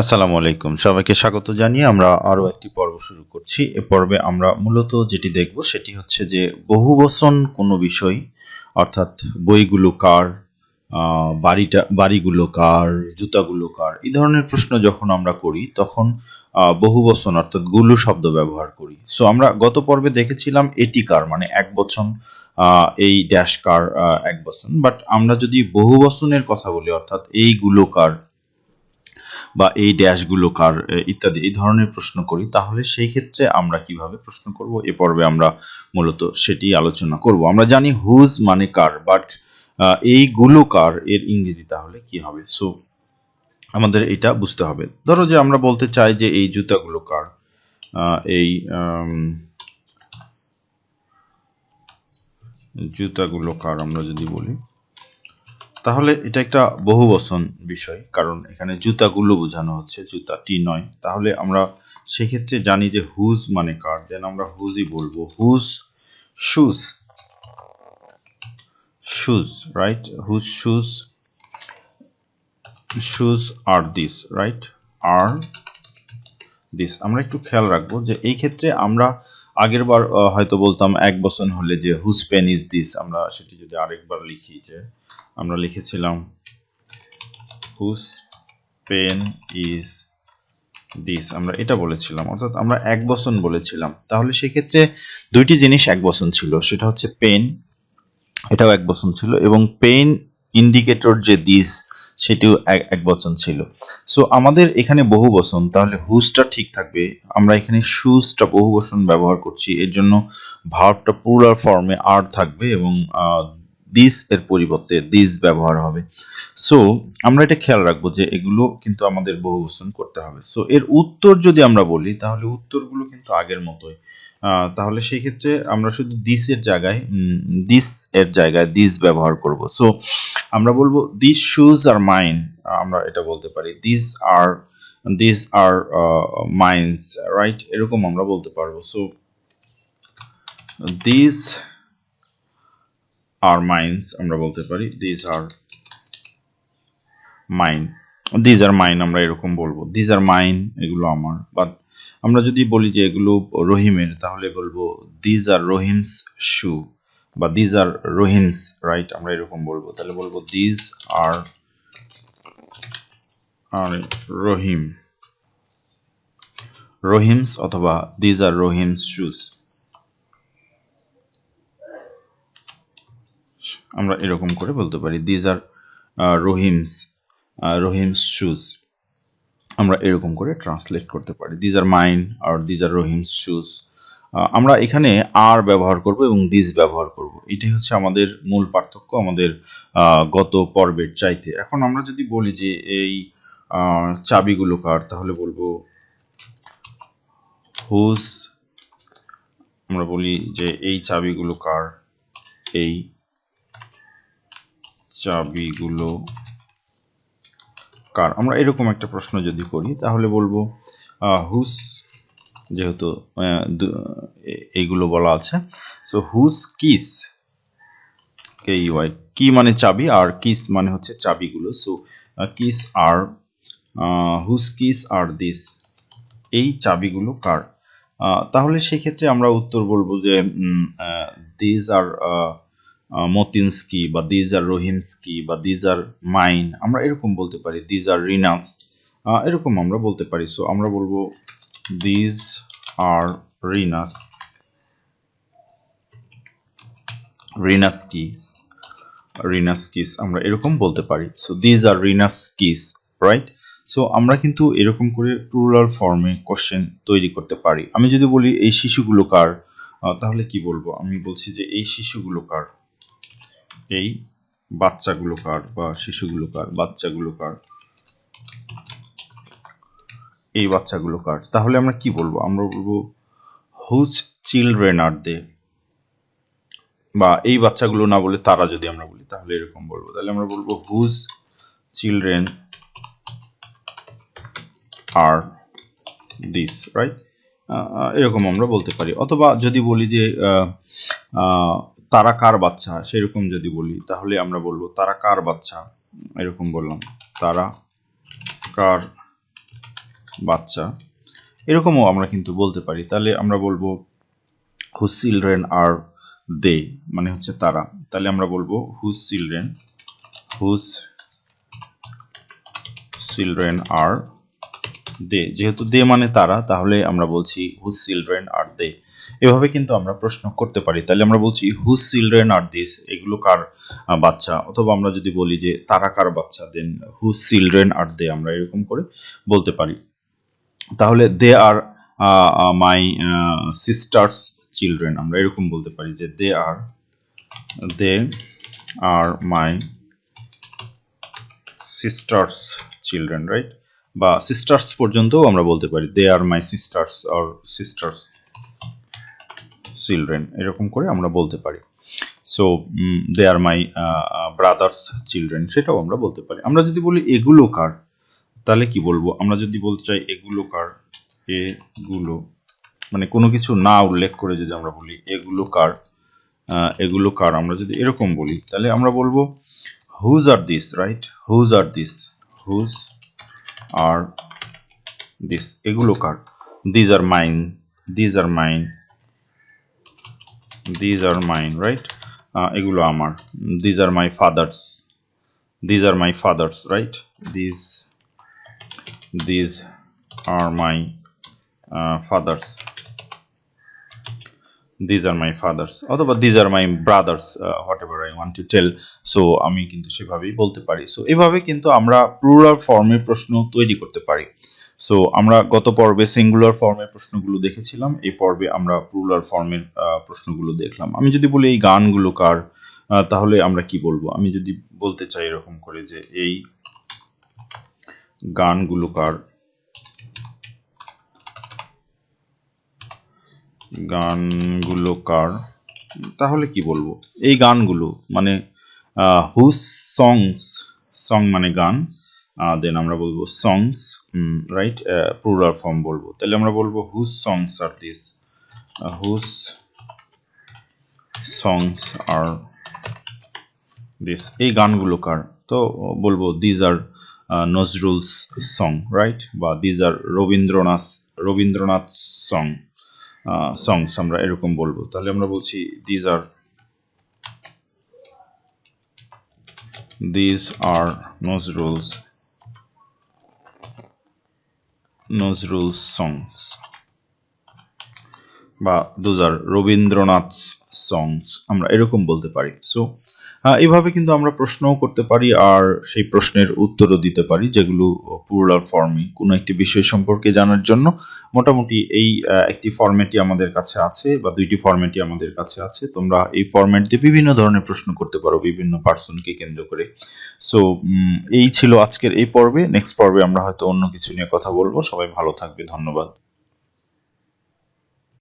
আসসালামু আলাইকুম, সবাইকে স্বাগত জানিয়ে আমরা আরও একটি পর্ব শুরু করছি। এ পর্বে আমরা মূলত যেটি দেখব সেটি হচ্ছে যে বহুবচন কোনো বিষয়, অর্থাৎ বইগুলো কার, বাড়িগুলো কার, জুতাগুলো কার, এই ধরনের প্রশ্ন যখন আমরা করি তখন বহুবচন অর্থাৎ গুলো শব্দ ব্যবহার করি। সো আমরা গত পর্বে দেখেছিলাম এটি কার মানে এক বচন, এই ড্যাশ কার এক বচন। বাট আমরা যদি বহুবচনের কথা বলি অর্থাৎ এইগুলো কার বা এই ড্যাশগুলো কার ইত্যাদি এই ধরনের প্রশ্ন করি, তাহলে সেই ক্ষেত্রে আমরা কিভাবে প্রশ্ন করব এ পর্বে আমরা মূলত সেটি আলোচনা করব। আমরা জানি হুজ মানে কার, বাট এইগুলো কার এর ইংরেজি তাহলে কি হবে? সো আমাদের এটা বুঝতে হবে। ধরো যে আমরা বলতে চাই যে এই জুতাগুলো কার, এই জুতাগুলো কার আমরা যদি বলি, তাহলে এটা একটা বহুবচন বিষয়, কারণ এখানে জুতাগুলো বোঝানো হচ্ছে, জুতাটি নয়। তাহলে আমরা সেক্ষেত্রে জানি যে হুজ মানে কার, দেন আমরা হুজই বলবো। Whose shoes, shoes, right? Whose shoes, shoes are this, right? Are this. আমরা একটু খেয়াল রাখবো যে এই ক্ষেত্রে আমরা আগের বার হয়তো বলতাম এক বচন হলে যে হুজ পেন ইজ দিস, আমরা সেটি যদি আরেকবার লিখি যে আমরা লিখেছিলাম হুজ পেন ইজ দিস, আমরা এটা বলেছিলাম, অর্থাৎ আমরা এক বচন বলেছিলাম। তাহলে সেক্ষেত্রে দুইটি জিনিস এক বচন ছিল, সেটা হচ্ছে পেন, এটাও এক বচন ছিল, এবং পেন ইন্ডিকেটর যে দিস সেটিও এক বচন ছিল। সো আমাদের এখানে বহু বচন, তাহলে হুজটা ঠিক থাকবে। আমরা এখানে শুজটা বহু বচন ব্যবহার করছি, এর জন্য ভার্বটা প্লুরাল ফর্মে আর থাকবে এবং দিস এর পরিবর্তে দিস ব্যবহার হবে। সো আমরা এটা খেয়াল রাখবো যে এগুলো কিন্তু আমাদের বহুবচন করতে হবে। সো এর উত্তর যদি আমরা বলি, তাহলে উত্তরগুলো কিন্তু আগের মতোই। তাহলে সেই ক্ষেত্রে আমরা শুধু দিস এর জায়গায় দিস ব্যবহার করব। সো আমরা বলবো দিস শুজ আর মাইন, আমরা এটা বলতে পারি দিস আর মাইন্স, রাইট? এরকম আমরা বলতে পারবো। সো দিস আর মাইন্স আমরা বলতে পারি, this are mine, these are mine আমরা এরকম বলবো, দিজ আর মাইন, এগুলো আমার। বাট আমরা যদি বলি যে এগুলো রহিমের, তাহলে বলবো দিজ আর রহিমস শু, বা দিজ আর রহিমস, রাইট? আমরা এরকম বলবো। তাহলে বলবো দিজ আর রহিম, রহিমস, অথবা দিজ আর রহিমস শুজ, আমরা এরকম করে বলতে পারি। These are Rahim's Rahim's shoes, আমরা এরকম করে ট্রান্সলেট করতে পারি। These are mine R these are Rahim's shoes. আমরা এখানে আর ব্যবহার করব এবং দিস ব্যবহার করব, এটাই হচ্ছে আমাদের মূল পার্থক্য আমাদের গত পর্বের চাইতে। এখন আমরা যদি বলি যে এই চাবিগুলো কার, তাহলে বলবো হুজ, আমরা বলি যে এই চাবিগুলো কার, এই চাবিগুলো কার। আমরা এরকম একটা প্রশ্ন যদি করি, তাহলে বলবো হুজ, যেহেতু এইগুলো বলা আছে। সো হুজ কিস, KEY, কি মানে চাবি, আর কিস মানে হচ্ছে চাবিগুলো। So keys are whose keys are this, এই চাবিগুলো কার। তাহলে সেক্ষেত্রে আমরা উত্তর বলবো যে দিজ আর মতিনস্কি, বা দিজ আর রহিমস্কি, বা দিজ আর মাইন, আমরা এরকম বলতে পারি। দিজ আর রিনাস, এরকম আমরা বলতে পারি। সো আমরা বলবো these R Rina's, Rina's kiss, Rina's kiss, আমরা এরকম বলতে পারি। So these are Rina's kiss, right? So আমরা কিন্তু এরকম করে প্লুরাল ফর্মে কোশ্চেন তৈরি করতে পারি। আমি যদি বলি এই শিশুগুলো কার, তাহলে কি বলবো? আমি বলছি যে এই শিশুগুলো কার, এই বাচ্চাগুলো কার, বা শিশুগুলো কার, বাচ্চাগুলো কার, এই বাচ্চাগুলো কার। তাহলে আমরা কি বলবো? আমরা বলবো হুজ চিলড্রেন আর দে, বা এই বাচ্চাগুলো না বলে তারা যদি আমরা বলি, তাহলে এরকম বলবো। তাহলে আমরা বলবো whose children are this, right? এরকম আমরা বলতে পারি। অথবা যদি বলি যে তারা কার বাচ্চা, সেরকম যদি বলি, তাহলে আমরা বলবো তারা কার বাচ্চা, এরকম বললাম, তারা কার বাচ্চা, এরকমও আমরা কিন্তু বলতে পারি। তাহলে আমরা বলবো হুজ চিলড্রেন আর দে, মানে হচ্ছে তারা। তাহলে আমরা বলবো হুজ চিলড্রেন আর দে, যেহেতু দে মানে তারা, তাহলে আমরা বলছি হুজ চিলড্রেন আর দে। এভাবে কিন্তু আমরা প্রশ্ন করতে পারি। তাহলে আমরা বলছি হুজ চিলড্রেন আর দিস, এগুলো কার বাচ্চা, অথবা আমরা যদি বলি যে তারা কার বাচ্চা, দেন হুজ চিলড্রেন আর দে, আমরা এরকম করে বলতে পারি। তাহলে দে আর মাই সিস্টার্স চিলড্রেন, আমরা এরকম বলতে পারি যে they are my sisters children, right? বা সিস্টার্স পর্যন্তও আমরা বলতে পারি, they are my sisters or sisters children, এরকম করে আমরা বলতে পারি। So they are my brothers children, সেটাও আমরা বলতে পারি। আমরা যদি বলি এগুলো কার, তাহলে কি বলবো? আমরা যদি বলতে চাই এগুলো কার, এগুলো মানে কোনো কিছু না উল্লেখ করে যদি আমরা বলি এগুলো কার, আমরা যদি এরকম বলি, তাহলে আমরা বলবো whose are this, right? Whose are this, এগুলো কার? These are mine, right? এগুলো আমার। These are my father's, right? These are my father's, অথবা these are my brother's, whatever I want to tell. So আমি কিন্তু সেভাবেই বলতে পারি। সো এভাবে কিন্তু আমরা প্লুরাল ফর্মের প্রশ্ন তৈরি করতে পারি। সো আমরা গত পর্বে সিঙ্গুলার ফর্মের প্রশ্নগুলো দেখেছিলাম, এই পর্বে আমরা প্লুরাল ফর্মের প্রশ্নগুলো দেখলাম। আমি যদি বলি এই গানগুলো কার, তাহলে আমরা কি বলবো? আমি যদি বলতে চাই এরকম করে যে এই গানগুলো কার, তাহলে কি বলবো? এই গানগুলো মানে হুজ সং মানে গান, দেন আমরা বলবো সংস, রাইট? প্লুরাল ফর্ম বলবো, তাহলে আমরা বলবো whose songs are this, whose songs are this, এই গানগুলো কার? তো বলবো these are Nazrul's song, right? বা দিজ আর রবীন্দ্রনাথ সংস, আমরা এরকম বলবো। তাহলে আমরা বলছি these are নজরুলস songs, বা those are রবীন্দ্রনাথ songs, আমরা এরকম বলতে পারি। সো এইভাবে কিন্তু আমরা প্রশ্নও করতে পারি আর সেই প্রশ্নের উত্তরও দিতে পারি, যেগুলো প্লুরাল ফর্মে। কোনো একটি বিষয় সম্পর্কে জানার জন্য মোটামুটি এই একটি ফরম্যাটই আমাদের কাছে আছে, বা দুইটি ফরম্যাটই আমাদের কাছে আছে। তোমরা এই ফরম্যাট দিয়ে বিভিন্ন ধরনের প্রশ্ন করতে পারো বিভিন্ন পার্সনকে কেন্দ্র করে। সো এই ছিল আজকের এই পর্বে। নেক্সট পর্বে আমরা হয়তো অন্য কিছু নিয়ে কথা বলবো। সবাই ভালো থাকবে, ধন্যবাদ।